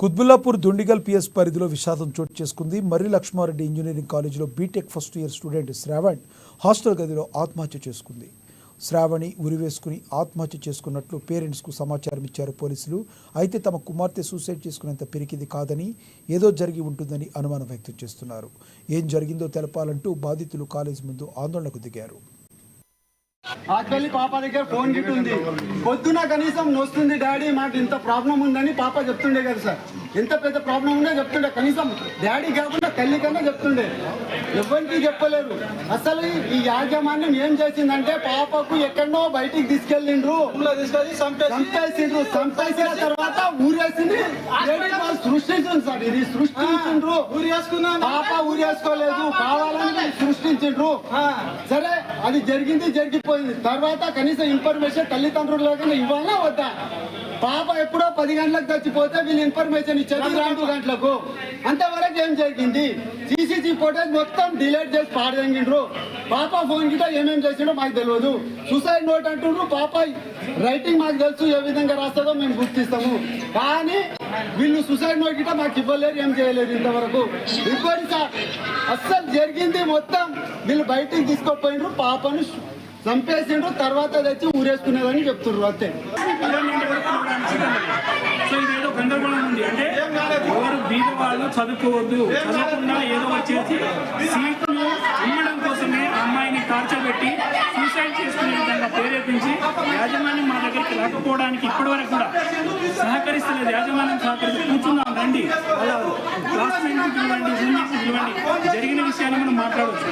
Quthbullapur Dundigal PS పరిధిలో విషాదం చోటు చేసుకుంది. మర్రి లక్ష్మారెడ్డి ఇంజనీరింగ్ కాలేజీలో BTech first year student Shravan hostel గదిలో ఆత్మహత్య చేసుకుంది. శ్రావణి ఉరివేసుకుని ఆత్మహత్య చేసుకున్నట్లు పేరెంట్స్కు సమాచారం ఇచ్చారు పోలీసులు. అయితే తమ కుమార్తె సూసైడ్ చేసుకునేంత పిరికిది కాదని, ఏదో జరిగి ఉంటుందని అనుమానం వ్యక్తం చేస్తున్నారు. ఏం జరిగిందో తెలపాలంటూ బాధితులు కాలేజీ ముందు ఆందోళనకు దిగారు. యాక్చువల్లీ పాప దగ్గర ఫోన్ గిట్ ఉంది. పొద్దున కనీసం వస్తుంది డాడీ మాకు ఇంత ప్రాబ్లం ఉందని పాప చెప్తుండే కదా సార్. ఎంత పెద్ద ప్రాబ్లం ఉందో చెప్తుండే, కనీసం డాడీ కాకుండా తల్లి కన్నా చెప్తుండే. ఎవరికి చెప్పలేరు. అసలు ఈ యాజమాన్యం ఏం చేసిందంటే పాపకు ఎక్కడో బయటికి తీసుకెళ్ళిండ్రు, చంపేసిన తర్వాత ఊరేసింది. సృష్టించండి సార్, ఇది సృష్టించిండ్రు. పాప ఊరేసుకోలేదు, కావాలని సృష్టించిండ్రు. సరే అది జరిగిపోయింది. తర్వాత కనీసం ఇన్ఫర్మేషన్ తల్లిదండ్రులు ఇవ్వాలా వద్దా? పాప ఎప్పుడో 10 గంటలకు చచ్చిపోతే వీళ్ళు ఇన్ఫర్మేషన్ ఇచ్చారు 2 గంటలకు. అంతవరకు ఏం జరిగింది? సీసీటీవీ ఫోటోస్ మొత్తం డిలీట్ చేసి పాడదగిండ్రు. పాప ఫోన్ గిట్ట ఏమేమి చేసిండో మాకు తెలియదు. సూసైడ్ నోట్ అంటుండ్రు. పాప రైటింగ్ మాకు తెలుసు, ఏ విధంగా రాస్తుందో మేము గుర్తిస్తాము. కానీ వీళ్ళు సూసైడ్ నోట్ గిట్ట మాకు ఇవ్వలేరు, ఏం చేయలేరు ఇంతవరకు. ఇంకోటి సార్, అస్సలు జరిగింది మొత్తం వీళ్ళు బయటికి తీసుకోపోయిండ్రు, పాపను చంపేసిండ్రు, తర్వాత తెచ్చి ఊరేసుకునేదని చెప్తున్నారు. అంతే. సో ఇదేదో గందరగోళం ఉంది. అంటే ఎవరు బీద వాళ్ళు చదువుకోవద్దు, చదవకుండా ఏదో వచ్చేసి సీట్లు ఇవ్వడం కోసమే అమ్మాయిని టార్చర్ పెట్టి సూసైడ్ చేసుకునే విధంగా ప్రేరేపించి యాజమాన్యం మా దగ్గరికి రాకపోవడానికి ఇప్పటి వరకు కూడా సహకరిస్తలేదు. యాజమాన్యం సహకరిస్తే కూర్చున్నాం రండి, వాళ్ళ క్లాస్మేట్కి ఇవ్వండి, రూమ్మేట్స్కి ఇవ్వండి, జరిగిన విషయాన్ని మనం మాట్లాడవచ్చు.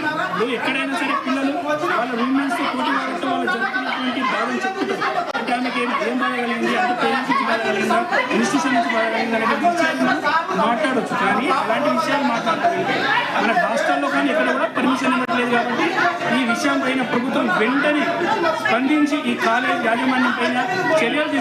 ఎక్కడైనా సరే పిల్లలు వాళ్ళ రూమ్మేట్స్తో పోటీ పడటం, వాళ్ళు జరుగుతున్నటువంటి బాధను చెప్తుంటారు. అంటే ఆమెకి ఏం బాధగలిగింది, అంటే పేరెంట్స్ నుంచి బాధగలిగిందా, ఇన్స్టిట్యూషన్ నుంచి బాధగలిగిందా అనే విషయాలు మాట్లాడవచ్చు. కానీ అలాంటి విషయాలు మాట్లాడగలిగితే మన హాస్టల్లో కానీ ఎక్కడ కూడా పర్మిషన్ ఇవ్వట్లేదు. కాబట్టి ఈ విషయం పైన ప్రభుత్వం వెంటనే స్పందించి ఈ కాలేజ్ యాజమాన్యం పైన చర్యలు